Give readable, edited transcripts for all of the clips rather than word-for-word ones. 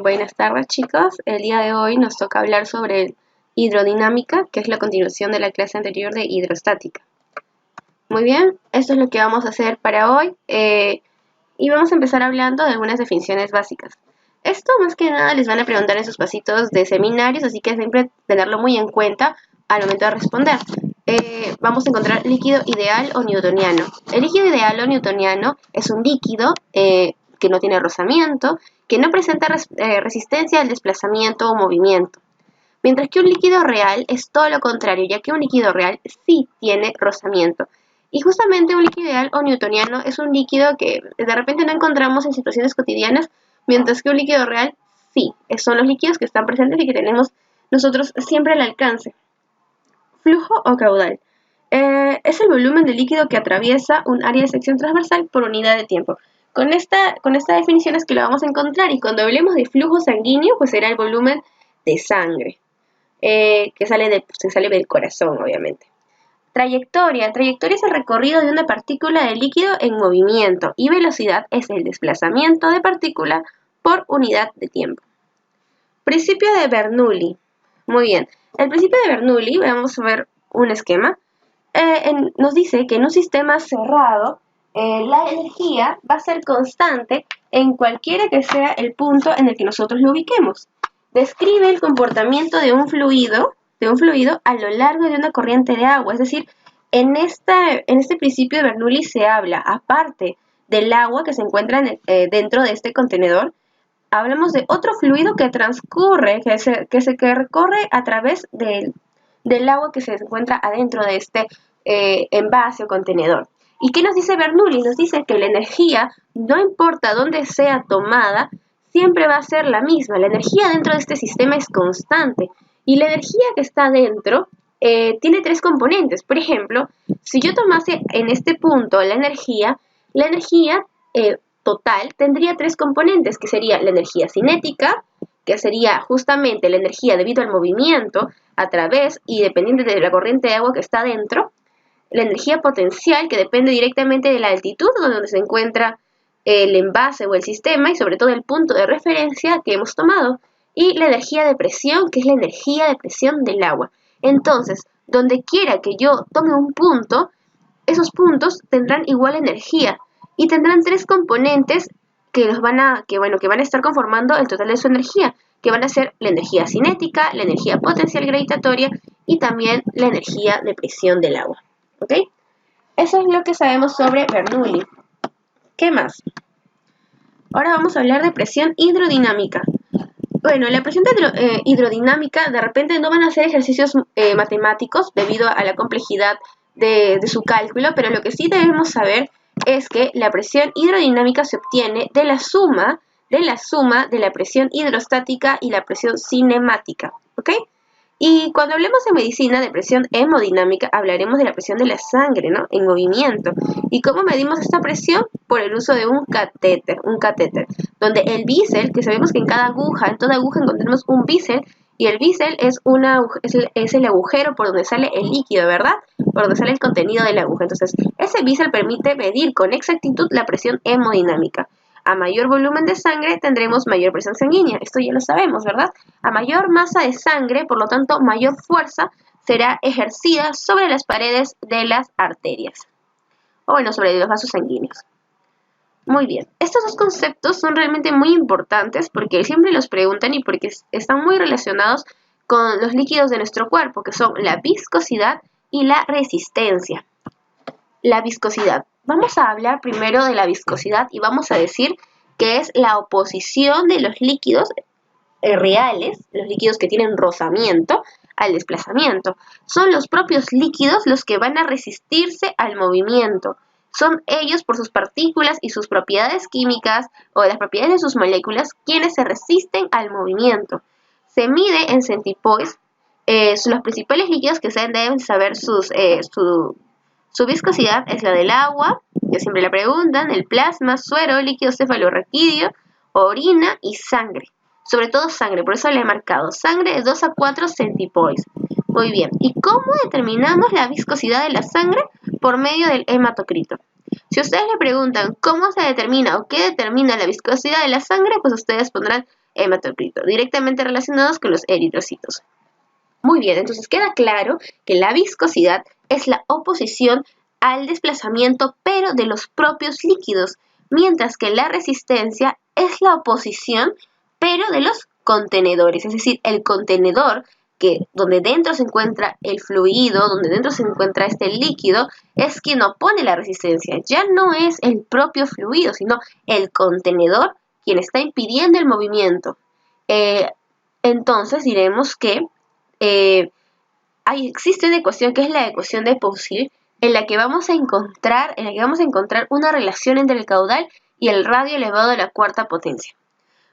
Buenas tardes, chicos. El día de hoy nos toca hablar sobre hidrodinámica, que es la continuación de la clase anterior de hidrostática. Muy bien, esto es lo que vamos a hacer para hoy y vamos a empezar hablando de algunas definiciones básicas. Esto más que nada les van a preguntar en sus pasitos de seminarios, así que siempre tenerlo muy en cuenta al momento de responder. Vamos a encontrar líquido ideal o newtoniano. El líquido ideal o newtoniano es un líquido que no tiene rozamiento, que no presenta resistencia al desplazamiento o movimiento. Mientras que un líquido real es todo lo contrario, ya que un líquido real sí tiene rozamiento. Y justamente un líquido ideal o newtoniano es un líquido que de repente no encontramos en situaciones cotidianas, mientras que un líquido real sí, son los líquidos que están presentes y que tenemos nosotros siempre al alcance. Flujo o caudal. Es el volumen de líquido que atraviesa un área de sección transversal por unidad de tiempo. Con esta definición es que lo vamos a encontrar, y cuando hablemos de flujo sanguíneo, pues será el volumen de sangre, que sale del corazón, obviamente. Trayectoria. Trayectoria es el recorrido de una partícula de líquido en movimiento, y velocidad es el desplazamiento de partícula por unidad de tiempo. Principio de Bernoulli. Muy bien. El principio de Bernoulli, vamos a ver un esquema. Nos dice que en un sistema cerrado, la energía va a ser constante en cualquiera que sea el punto en el que nosotros lo ubiquemos. Describe el comportamiento de un fluido a lo largo de una corriente de agua. Es decir, en este principio de Bernoulli se habla, aparte del agua que se encuentra dentro de este contenedor, hablamos de otro fluido que transcurre, que recorre a través del agua que se encuentra adentro de este envase o contenedor. ¿Y qué nos dice Bernoulli? Nos dice que la energía, no importa dónde sea tomada, siempre va a ser la misma. La energía dentro de este sistema es constante, y la energía que está dentro tiene tres componentes. Por ejemplo, si yo tomase en este punto la energía total tendría tres componentes, que sería la energía cinética, que sería justamente la energía debido al movimiento a través y dependiente de la corriente de agua que está dentro; la energía potencial, que depende directamente de la altitud donde se encuentra el envase o el sistema, y sobre todo el punto de referencia que hemos tomado; y la energía de presión, que es la energía de presión del agua. Entonces, donde quiera que yo tome un punto, esos puntos tendrán igual energía y tendrán tres componentes que van a estar conformando el total de su energía, que van a ser la energía cinética, la energía potencial gravitatoria y también la energía de presión del agua. ¿Ok? Eso es lo que sabemos sobre Bernoulli. ¿Qué más? Ahora vamos a hablar de presión hidrodinámica. Bueno, la presión hidrodinámica de repente no van a ser ejercicios matemáticos debido a la complejidad de su cálculo, pero lo que sí debemos saber es que la presión hidrodinámica se obtiene de la suma de la presión hidrostática y la presión cinemática, ¿ok? Y cuando hablemos en medicina de presión hemodinámica, hablaremos de la presión de la sangre, ¿no?, en movimiento. ¿Y cómo medimos esta presión? Por el uso de un catéter, donde el bisel, que sabemos que en toda aguja encontramos un bisel, y el bisel es el agujero por donde sale el líquido, ¿verdad? Por donde sale el contenido de la aguja. Entonces, ese bisel permite medir con exactitud la presión hemodinámica. A mayor volumen de sangre tendremos mayor presión sanguínea. Esto ya lo sabemos, ¿verdad? A mayor masa de sangre, por lo tanto, mayor fuerza será ejercida sobre las paredes de las arterias. O bueno, sobre los vasos sanguíneos. Muy bien. Estos dos conceptos son realmente muy importantes porque siempre los preguntan y porque están muy relacionados con los líquidos de nuestro cuerpo, que son la viscosidad y la resistencia. La viscosidad. Vamos a hablar primero de la viscosidad y vamos a decir que es la oposición de los líquidos reales, los líquidos que tienen rozamiento, al desplazamiento. Son los propios líquidos los que van a resistirse al movimiento. Son ellos, por sus partículas y sus propiedades químicas o las propiedades de sus moléculas, quienes se resisten al movimiento. Se mide en centipoise. Los principales líquidos que se deben saber su viscosidad es la del agua, que siempre la preguntan, el plasma, suero, líquido cefalorraquídeo, orina y sangre. Sobre todo sangre, por eso le he marcado. Sangre de 2 a 4 centipoise. Muy bien. ¿Y cómo determinamos la viscosidad de la sangre? Por medio del hematocrito. Si ustedes le preguntan cómo se determina o qué determina la viscosidad de la sangre, pues ustedes pondrán hematocrito, directamente relacionados con los eritrocitos. Muy bien, entonces queda claro que la viscosidad es la oposición al desplazamiento, pero de los propios líquidos, mientras que la resistencia es la oposición, pero de los contenedores, es decir, el contenedor donde dentro se encuentra el fluido, donde dentro se encuentra este líquido, es quien opone la resistencia. Ya no es el propio fluido, sino el contenedor quien está impidiendo el movimiento. Entonces diremos que existe una ecuación que es la ecuación de Poiseuille, en la que vamos a encontrar una relación entre el caudal y el radio elevado a la cuarta potencia.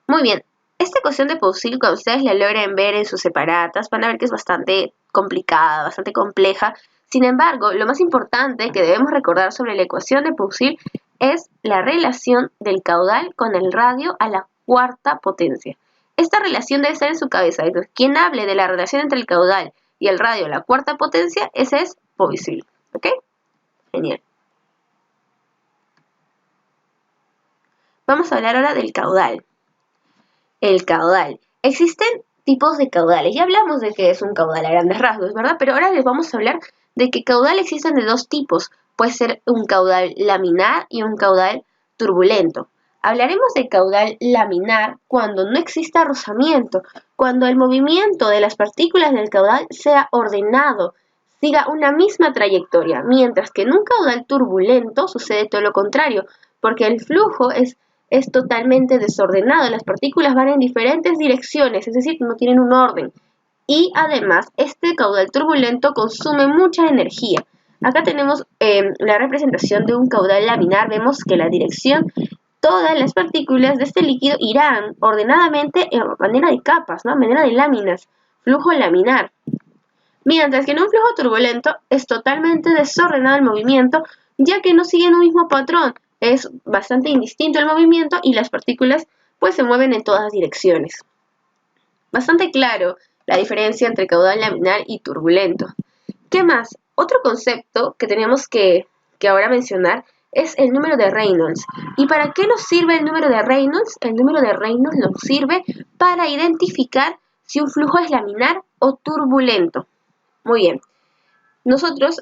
Muy bien, esta ecuación de Poiseuille, cuando ustedes la logren ver en sus separatas, van a ver que es bastante complicada, bastante compleja. Sin embargo, lo más importante que debemos recordar sobre la ecuación de Poiseuille es la relación del caudal con el radio a la cuarta potencia. Esta relación debe estar en su cabeza. Entonces, quien hable de la relación entre el caudal y el radio a la cuarta potencia, ese es Poiseuille. ¿Ok? Genial. Vamos a hablar ahora del caudal. El caudal. Existen tipos de caudales. Ya hablamos de qué es un caudal a grandes rasgos, ¿verdad? Pero ahora les vamos a hablar de que caudal existen de dos tipos. Puede ser un caudal laminar y un caudal turbulento. Hablaremos de caudal laminar cuando no exista rozamiento, cuando el movimiento de las partículas del caudal sea ordenado, siga una misma trayectoria, mientras que en un caudal turbulento sucede todo lo contrario, porque el flujo es totalmente desordenado, las partículas van en diferentes direcciones, es decir, no tienen un orden. Y además, este caudal turbulento consume mucha energía. Acá tenemos la representación de un caudal laminar, vemos que la dirección, todas las partículas de este líquido irán ordenadamente en manera de capas, ¿no? En manera de láminas, flujo laminar. Mientras que en un flujo turbulento es totalmente desordenado el movimiento, ya que no siguen un mismo patrón. Es bastante indistinto el movimiento y las partículas pues se mueven en todas direcciones. Bastante claro la diferencia entre caudal laminar y turbulento. ¿Qué más? Otro concepto que tenemos que ahora mencionar es el número de Reynolds. ¿Y para qué nos sirve el número de Reynolds? El número de Reynolds nos sirve para identificar si un flujo es laminar o turbulento. Muy bien. Nosotros,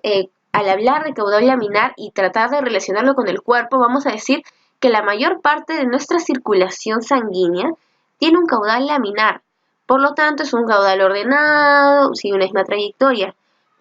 al hablar de caudal laminar y tratar de relacionarlo con el cuerpo, vamos a decir que la mayor parte de nuestra circulación sanguínea tiene un caudal laminar. Por lo tanto, es un caudal ordenado, sigue una misma trayectoria.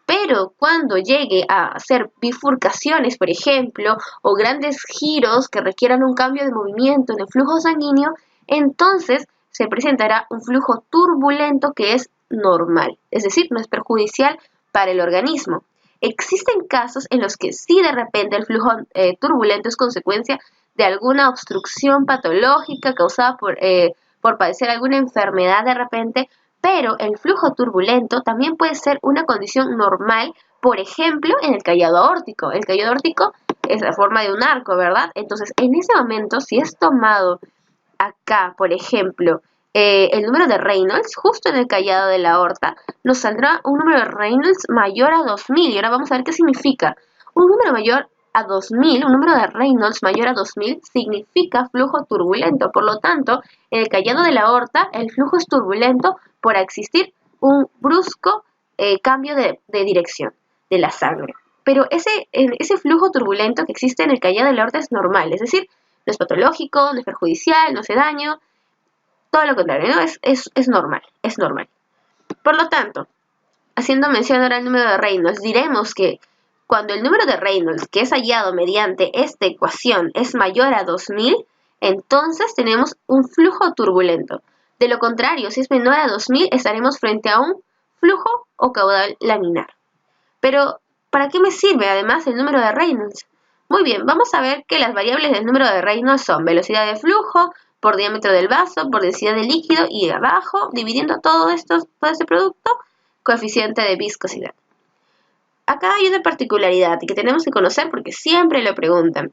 Pero cuando llegue a hacer bifurcaciones, por ejemplo, o grandes giros que requieran un cambio de movimiento en el flujo sanguíneo, entonces se presentará un flujo turbulento que es normal, es decir, no es perjudicial para el organismo. Existen casos en los que sí de repente el flujo turbulento es consecuencia de alguna obstrucción patológica causada por padecer alguna enfermedad de repente, pero el flujo turbulento también puede ser una condición normal, por ejemplo, en el callado aórtico. El callado aórtico es la forma de un arco, ¿verdad? Entonces, en ese momento, si es tomado acá, por ejemplo, el número de Reynolds, justo en el callado de la aorta, nos saldrá un número de Reynolds mayor a 2000. Y ahora vamos a ver qué significa. Un número mayor a 2000, un número de Reynolds mayor a 2000 significa flujo turbulento. Por lo tanto, en el callado de la aorta, el flujo es turbulento por existir un brusco cambio de dirección de la sangre. Pero ese flujo turbulento que existe en el callado de la aorta es normal, es decir, no es patológico, no es perjudicial, no hace daño, todo lo contrario, ¿no? Es normal, es normal. Por lo tanto, haciendo mención ahora al número de Reynolds, diremos que cuando el número de Reynolds que es hallado mediante esta ecuación es mayor a 2000, entonces tenemos un flujo turbulento. De lo contrario, si es menor a 2000, estaremos frente a un flujo o caudal laminar. Pero, ¿para qué me sirve además el número de Reynolds? Muy bien, vamos a ver que las variables del número de Reynolds son velocidad de flujo por diámetro del vaso, por densidad del líquido y abajo, dividiendo todo este producto, coeficiente de viscosidad. Acá hay una particularidad que tenemos que conocer porque siempre lo preguntan.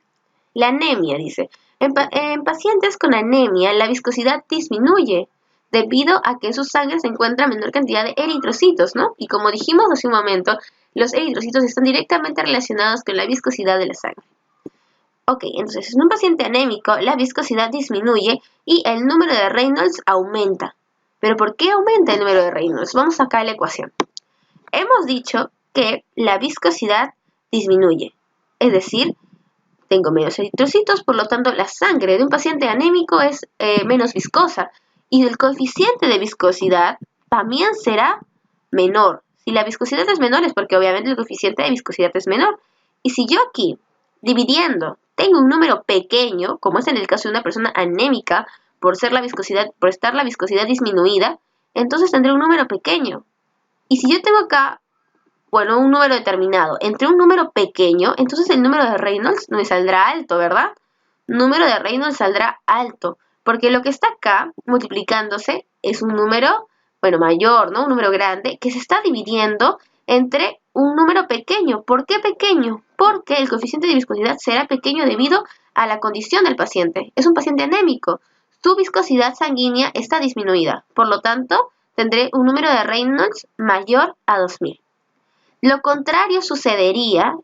La anemia, dice. En pacientes con anemia, la viscosidad disminuye debido a que en su sangre se encuentra menor cantidad de eritrocitos, ¿no? Y como dijimos hace un momento, los eritrocitos están directamente relacionados con la viscosidad de la sangre. Ok, entonces en un paciente anémico la viscosidad disminuye y el número de Reynolds aumenta. ¿Pero por qué aumenta el número de Reynolds? Vamos acá a la ecuación. Hemos dicho que la viscosidad disminuye, es decir, tengo menos eritrocitos, por lo tanto la sangre de un paciente anémico es menos viscosa y el coeficiente de viscosidad también será menor. Si la viscosidad es menor es porque obviamente el coeficiente de viscosidad es menor. Y si yo aquí, dividiendo, tengo un número pequeño, como es en el caso de una persona anémica, por estar la viscosidad disminuida, entonces tendré un número pequeño. Y si yo tengo acá, bueno, un número determinado, entre un número pequeño, entonces el número de Reynolds me saldrá alto, ¿verdad? Número de Reynolds saldrá alto, porque lo que está acá multiplicándose es un número, bueno, mayor, ¿no? Un número grande, que se está dividiendo entre un número pequeño. ¿Por qué pequeño? Porque el coeficiente de viscosidad será pequeño debido a la condición del paciente. Es un paciente anémico. Su viscosidad sanguínea está disminuida. Por lo tanto, tendré un número de Reynolds mayor a 2000. Lo contrario sucedería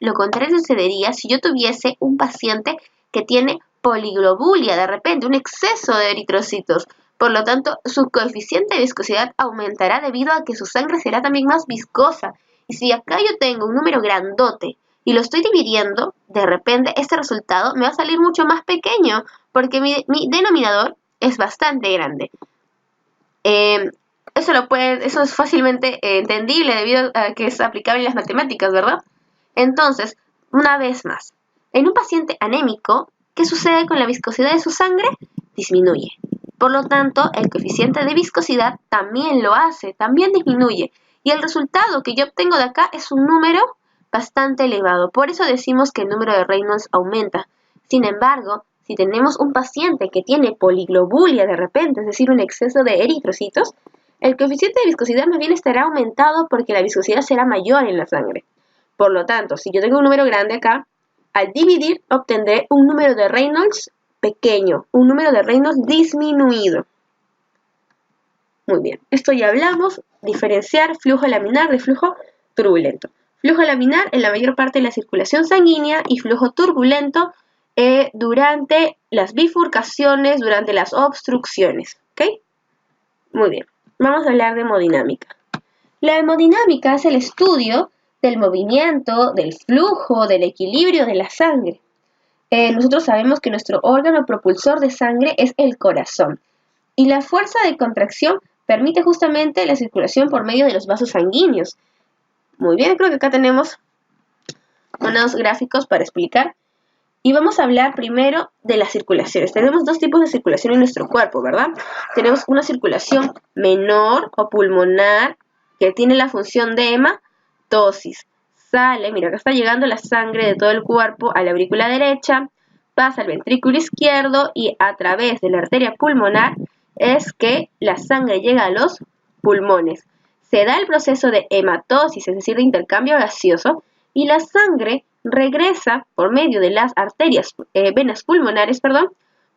si yo tuviese un paciente que tiene poliglobulia, de repente, un exceso de eritrocitos. Por lo tanto, su coeficiente de viscosidad aumentará debido a que su sangre será también más viscosa. Y si acá yo tengo un número grandote y lo estoy dividiendo, de repente este resultado me va a salir mucho más pequeño porque mi denominador es bastante grande. Eso es fácilmente entendible debido a que es aplicable en las matemáticas, ¿verdad? Entonces, una vez más, en un paciente anémico, ¿qué sucede con la viscosidad de su sangre? Disminuye. Por lo tanto, el coeficiente de viscosidad también lo hace, también disminuye. Y el resultado que yo obtengo de acá es un número bastante elevado. Por eso decimos que el número de Reynolds aumenta. Sin embargo, si tenemos un paciente que tiene poliglobulia de repente, es decir, un exceso de eritrocitos, el coeficiente de viscosidad más bien estará aumentado porque la viscosidad será mayor en la sangre. Por lo tanto, si yo tengo un número grande acá, al dividir obtendré un número de Reynolds pequeño, un número de Reynolds disminuido. Muy bien, esto ya hablamos, diferenciar flujo laminar de flujo turbulento. Flujo laminar en la mayor parte de la circulación sanguínea y flujo turbulento durante las bifurcaciones, durante las obstrucciones. ¿Ok? Muy bien. Vamos a hablar de hemodinámica. La hemodinámica es el estudio del movimiento, del flujo, del equilibrio de la sangre. Nosotros sabemos que nuestro órgano propulsor de sangre es el corazón y la fuerza de contracción permite justamente la circulación por medio de los vasos sanguíneos. Muy bien, creo que acá tenemos unos gráficos para explicar. Y vamos a hablar primero de las circulaciones. Tenemos dos tipos de circulación en nuestro cuerpo, ¿verdad? Tenemos una circulación menor o pulmonar que tiene la función de hematosis. Sale, mira, acá está llegando la sangre de todo el cuerpo a la aurícula derecha, pasa al ventrículo izquierdo y a través de la arteria pulmonar es que la sangre llega a los pulmones. Se da el proceso de hematosis, es decir, de intercambio gaseoso, y la sangre regresa por medio de las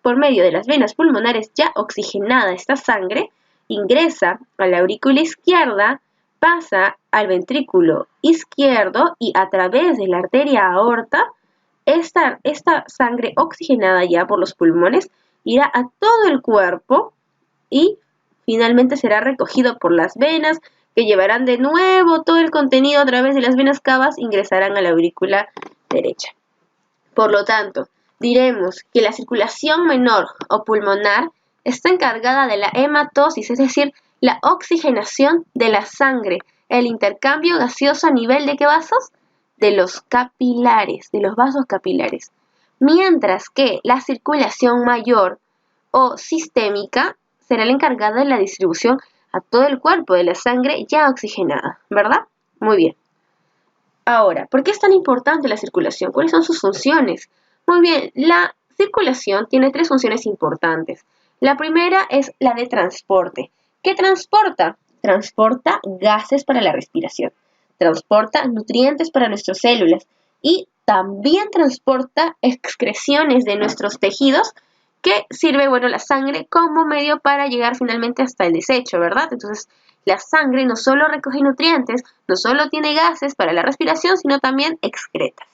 por medio de las venas pulmonares ya oxigenada esta sangre, ingresa a la aurícula izquierda, pasa al ventrículo izquierdo y a través de la arteria aorta, esta sangre oxigenada ya por los pulmones irá a todo el cuerpo y finalmente será recogido por las venas, que llevarán de nuevo todo el contenido a través de las venas cavas, ingresarán a la aurícula derecha. Por lo tanto, diremos que la circulación menor o pulmonar está encargada de la hematosis, es decir, la oxigenación de la sangre, el intercambio gaseoso a nivel de ¿qué vasos? De los capilares, de los vasos capilares. Mientras que la circulación mayor o sistémica será la encargada de la distribución a todo el cuerpo de la sangre ya oxigenada, ¿verdad? Muy bien. Ahora, ¿por qué es tan importante la circulación? ¿Cuáles son sus funciones? Muy bien, la circulación tiene tres funciones importantes. La primera es la de transporte. ¿Qué transporta? Transporta gases para la respiración, transporta nutrientes para nuestras células y también transporta excreciones de nuestros tejidos que sirve, bueno, la sangre como medio para llegar finalmente hasta el desecho, ¿verdad? Entonces, la sangre no solo recoge nutrientes, no solo tiene gases para la respiración, sino también excretas.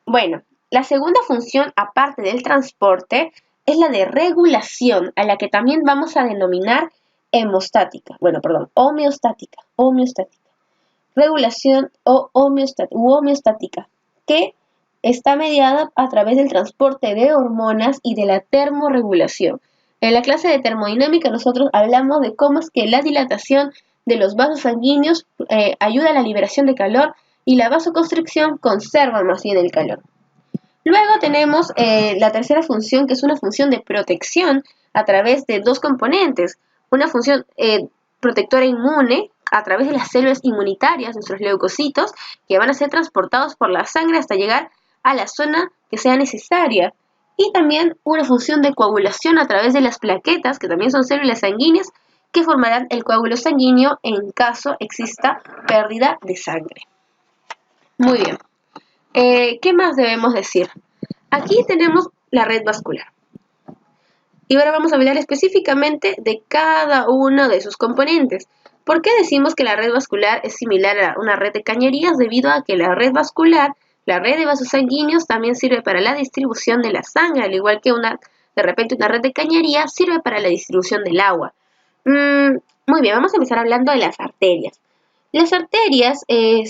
Bueno, La segunda función, aparte del transporte, es la de regulación, a la que también vamos a denominar homeostática. Regulación o homeostática, que está mediada a través del transporte de hormonas y de la termorregulación. En la clase de termodinámica nosotros hablamos de cómo es que la dilatación de los vasos sanguíneos ayuda a la liberación de calor y la vasoconstricción conserva más bien el calor. Luego tenemos la tercera función, que es una función de protección a través de dos componentes. Una función protectora inmune a través de las células inmunitarias, nuestros leucocitos, que van a ser transportados por la sangre hasta llegar a la zona que sea necesaria. Y también una función de coagulación a través de las plaquetas, que también son células sanguíneas, que formarán el coágulo sanguíneo en caso exista pérdida de sangre. Muy bien. ¿Qué más debemos decir? Aquí tenemos la red vascular. Y ahora vamos a hablar específicamente de cada uno de sus componentes. ¿Por qué decimos que la red vascular es similar a una red de cañerías? Debido a que la red vascular, la red de vasos sanguíneos, también sirve para la distribución de la sangre, al igual que de repente una red de cañería sirve para la distribución del agua. Muy bien, vamos a empezar hablando de las arterias. Las arterias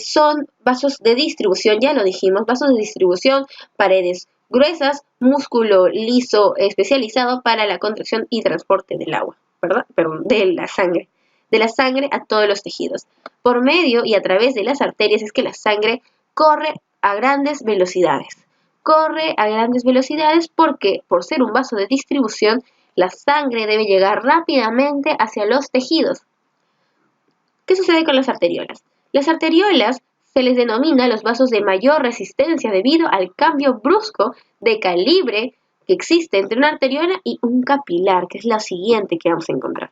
son vasos de distribución, ya lo dijimos, vasos de distribución, paredes gruesas, músculo liso especializado para la contracción y transporte del agua, ¿verdad? Perdón, de la sangre a todos los tejidos. Por medio y a través de las arterias es que la sangre corre a grandes velocidades. Corre a grandes velocidades porque, por ser un vaso de distribución, la sangre debe llegar rápidamente hacia los tejidos. ¿Qué sucede con las arteriolas? Las arteriolas se les denomina los vasos de mayor resistencia debido al cambio brusco de calibre que existe entre una arteriola y un capilar, que es la siguiente que vamos a encontrar.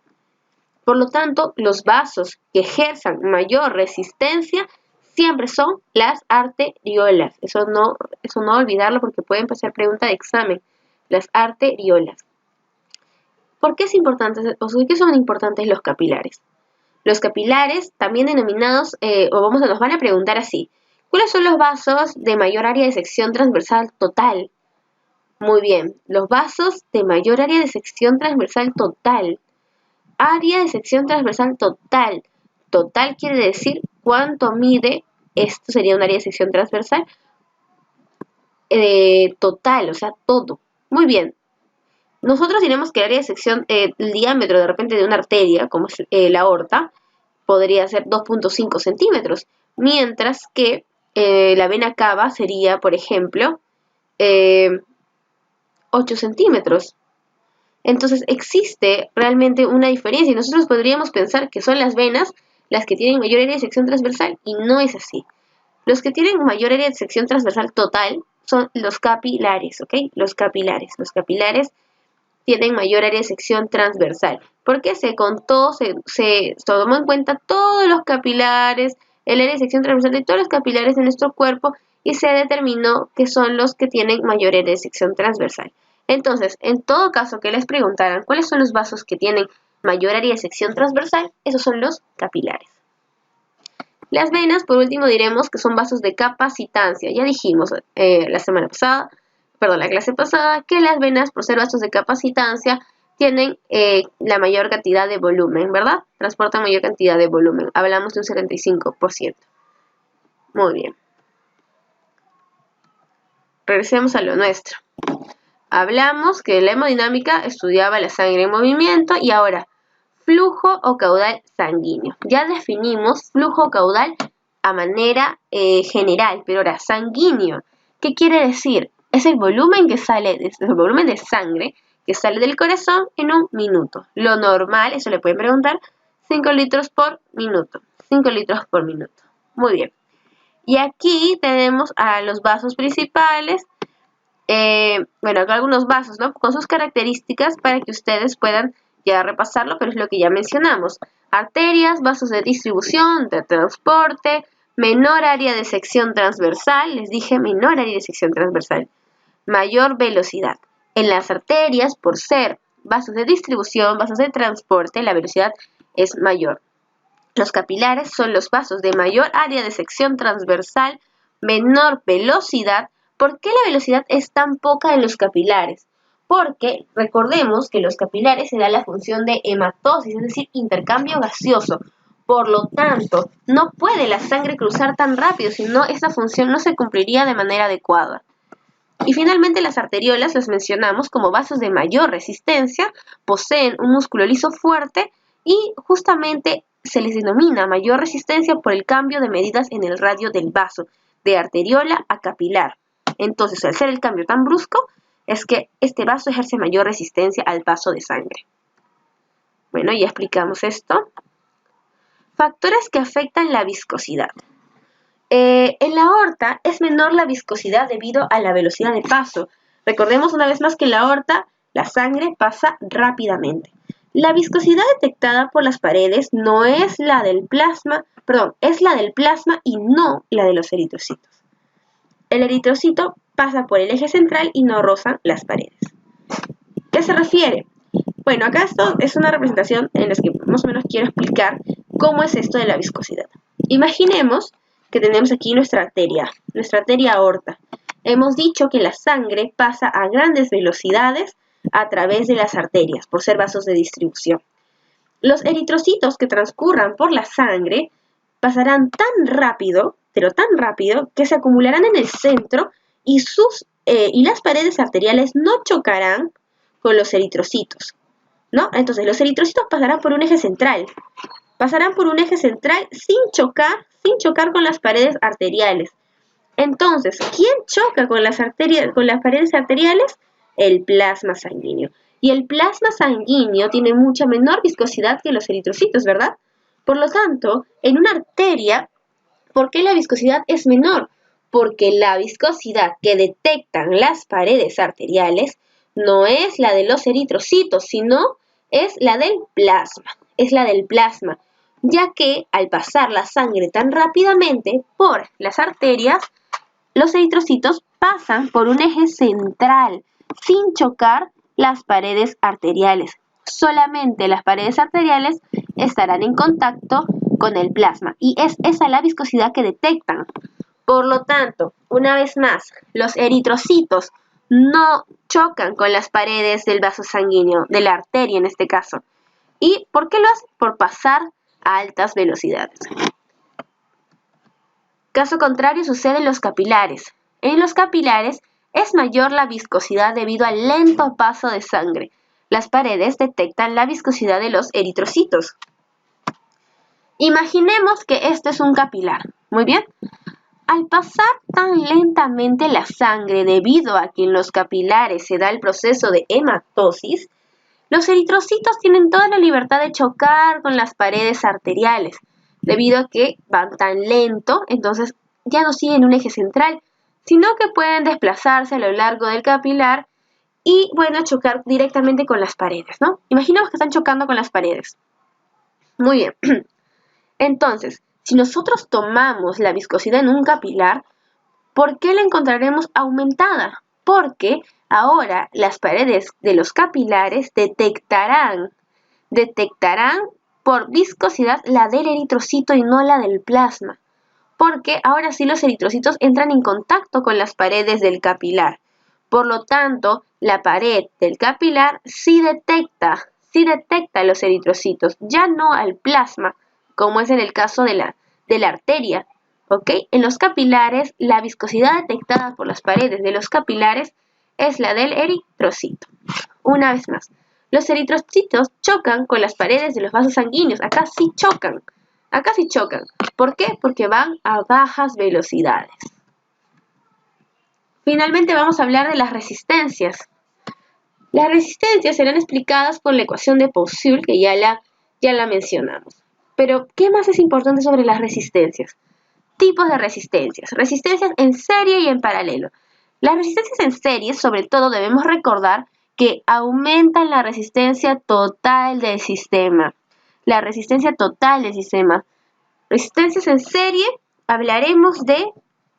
Por lo tanto, los vasos que ejerzan mayor resistencia siempre son las arteriolas. Eso no olvidarlo porque pueden pasar pregunta de examen. Las arteriolas. ¿Por qué es importante, o qué son importantes los capilares? Los capilares, también denominados, nos van a preguntar así: ¿cuáles son los vasos de mayor área de sección transversal total? Muy bien, los vasos de mayor área de sección transversal total. Área de sección transversal total. Total quiere decir cuánto mide, esto sería un área de sección transversal, total, o sea, todo. Muy bien. Nosotros diremos que el área de sección, el diámetro de repente de una arteria, como es la aorta, podría ser 2.5 centímetros, mientras que la vena cava sería, por ejemplo, 8 centímetros. Entonces existe realmente una diferencia y nosotros podríamos pensar que son las venas las que tienen mayor área de sección transversal y no es así. Los que tienen mayor área de sección transversal total son los capilares, ¿ok? Los capilares tienen mayor área de sección transversal, porque se tomó en cuenta todos los capilares, el área de sección transversal de todos los capilares de nuestro cuerpo y se determinó que son los que tienen mayor área de sección transversal. Entonces, en todo caso que les preguntaran cuáles son los vasos que tienen mayor área de sección transversal, esos son los capilares. Las venas, por último, diremos que son vasos de capacitancia. Ya dijimos la clase pasada, que las venas, por ser vasos de capacitancia, tienen la mayor cantidad de volumen, ¿verdad? Transportan mayor cantidad de volumen. Hablamos de un 75%. Muy bien. Regresemos a lo nuestro. Hablamos que la hemodinámica estudiaba la sangre en movimiento y ahora, flujo o caudal sanguíneo. Ya definimos flujo o caudal a manera general, pero ahora sanguíneo. ¿Qué quiere decir? Es el volumen el volumen de sangre que sale del corazón en un minuto. Lo normal, eso le pueden preguntar, 5 litros por minuto. 5 litros por minuto. Muy bien. Y aquí tenemos a los vasos principales. Acá algunos vasos, ¿no? Con sus características para que ustedes puedan ya repasarlo, pero es lo que ya mencionamos. Arterias, vasos de distribución, de transporte, menor área de sección transversal, les dije menor área de sección transversal, mayor velocidad. En las arterias, por ser vasos de distribución, vasos de transporte, la velocidad es mayor. Los capilares son los vasos de mayor área de sección transversal, menor velocidad, ¿Por qué la velocidad es tan poca en los capilares? Porque recordemos que los capilares se da la función de hematosis, es decir, intercambio gaseoso. Por lo tanto, no puede la sangre cruzar tan rápido, si no, esta función no se cumpliría de manera adecuada. Y finalmente las arteriolas las mencionamos como vasos de mayor resistencia, poseen un músculo liso fuerte y justamente se les denomina mayor resistencia por el cambio de medidas en el radio del vaso, de arteriola a capilar. Entonces, al ser el cambio tan brusco, es que este vaso ejerce mayor resistencia al paso de sangre. Bueno, ya explicamos esto. Factores que afectan la viscosidad. En la aorta es menor la viscosidad debido a la velocidad de paso. Recordemos una vez más que en la aorta la sangre pasa rápidamente. La viscosidad detectada por las paredes no es la del plasma, es la del plasma y no la de los eritrocitos. El eritrocito pasa por el eje central y no rozan las paredes. ¿Qué se refiere? Bueno, acá esto es una representación en la que más o menos quiero explicar cómo es esto de la viscosidad. Imaginemos que tenemos aquí nuestra arteria aorta. Hemos dicho que la sangre pasa a grandes velocidades a través de las arterias, por ser vasos de distribución. Los eritrocitos que transcurran por la sangre pasarán tan rápido, pero tan rápido, que se acumularán en el centro y las paredes arteriales no chocarán con los eritrocitos, ¿no? Entonces, los eritrocitos pasarán por un eje central. Pasarán por un eje central sin chocar con las paredes arteriales. Entonces, ¿quién choca con las paredes arteriales? El plasma sanguíneo. Y el plasma sanguíneo tiene mucha menor viscosidad que los eritrocitos, ¿verdad? Por lo tanto, en una arteria, ¿por qué la viscosidad es menor? Porque la viscosidad que detectan las paredes arteriales no es la de los eritrocitos, sino es la del plasma. Es la del plasma, ya que al pasar la sangre tan rápidamente por las arterias, los eritrocitos pasan por un eje central sin chocar las paredes arteriales. Solamente las paredes arteriales estarán en contacto con el plasma y es esa la viscosidad que detectan. Por lo tanto, una vez más, los eritrocitos no chocan con las paredes del vaso sanguíneo, de la arteria en este caso. ¿Y por qué lo hacen? Por pasar a altas velocidades. Caso contrario sucede en los capilares. En los capilares es mayor la viscosidad debido al lento paso de sangre. Las paredes detectan la viscosidad de los eritrocitos. Imaginemos que este es un capilar. Muy bien. Al pasar tan lentamente la sangre debido a que en los capilares se da el proceso de hematosis, los eritrocitos tienen toda la libertad de chocar con las paredes arteriales, debido a que van tan lento, entonces ya no siguen un eje central, sino que pueden desplazarse a lo largo del capilar y, bueno, chocar directamente con las paredes, ¿no? Imaginemos que están chocando con las paredes. Muy bien. Entonces, si nosotros tomamos la viscosidad en un capilar, ¿por qué la encontraremos aumentada? Porque ahora las paredes de los capilares detectarán por viscosidad la del eritrocito y no la del plasma. Porque ahora sí los eritrocitos entran en contacto con las paredes del capilar. Por lo tanto, la pared del capilar sí detecta los eritrocitos, ya no al plasma, como es en el caso de la arteria. ¿Ok? En los capilares, la viscosidad detectada por las paredes de los capilares es la del eritrocito. Una vez más, los eritrocitos chocan con las paredes de los vasos sanguíneos. Acá sí chocan. ¿Por qué? Porque van a bajas velocidades. Finalmente vamos a hablar de las resistencias. Las resistencias serán explicadas por la ecuación de Poiseuille, que ya la mencionamos. Pero, ¿qué más es importante sobre las resistencias? Tipos de resistencias. Resistencias en serie y en paralelo. Las resistencias en serie, sobre todo, debemos recordar que aumentan la resistencia total del sistema. La resistencia total del sistema. Resistencias en serie, hablaremos de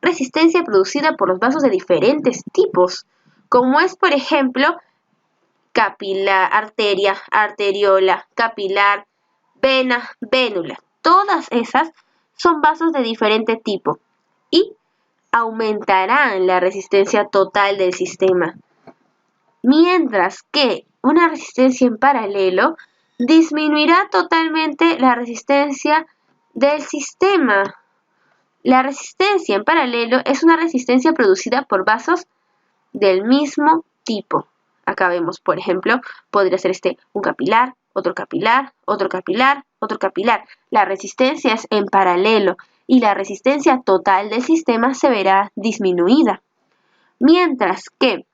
resistencia producida por los vasos de diferentes tipos, como es, por ejemplo, capilar, arteria, arteriola, capilar, vena, vénula. Todas esas son vasos de diferente tipo. Y aumentarán la resistencia total del sistema, mientras que una resistencia en paralelo disminuirá totalmente la resistencia del sistema. La resistencia en paralelo es una resistencia producida por vasos del mismo tipo. Acá vemos, por ejemplo, podría ser un capilar, otro capilar, otro capilar, otro capilar. La resistencia es en paralelo y la resistencia total del sistema se verá disminuida. Mientras que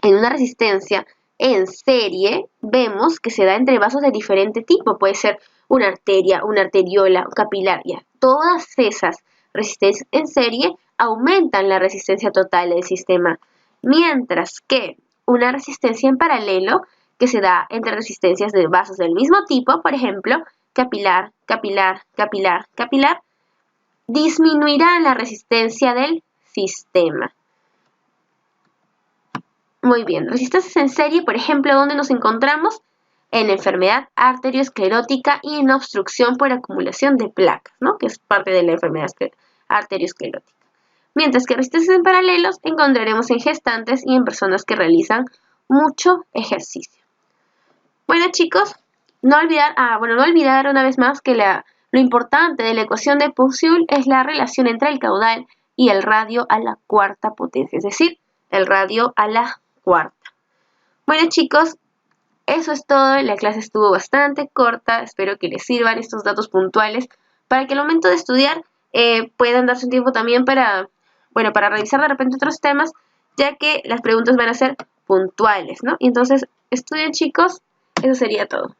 en una resistencia en serie vemos que se da entre vasos de diferente tipo. Puede ser una arteria, una arteriola, un capilar. Ya. Todas esas resistencias en serie aumentan la resistencia total del sistema. Mientras que una resistencia en paralelo que se da entre resistencias de vasos del mismo tipo, por ejemplo, capilar, capilar, capilar, capilar, disminuirá la resistencia del sistema. Muy bien, resistencias en serie, por ejemplo, ¿dónde nos encontramos? En enfermedad arteriosclerótica y en obstrucción por acumulación de placas, ¿no? Que es parte de la enfermedad arteriosclerótica. Mientras que resistencias en paralelos encontraremos en gestantes y en personas que realizan mucho ejercicio. Bueno, chicos, no olvidar una vez más que lo importante de la ecuación de Poiseuille es la relación entre el caudal y el radio a la cuarta potencia, es decir, el radio a la cuarta. Bueno, chicos, eso es todo. La clase estuvo bastante corta. Espero que les sirvan estos datos puntuales para que al momento de estudiar puedan darse un tiempo también para revisar de repente otros temas, ya que las preguntas van a ser puntuales, ¿no? Y entonces, estudien, chicos. Eso sería todo.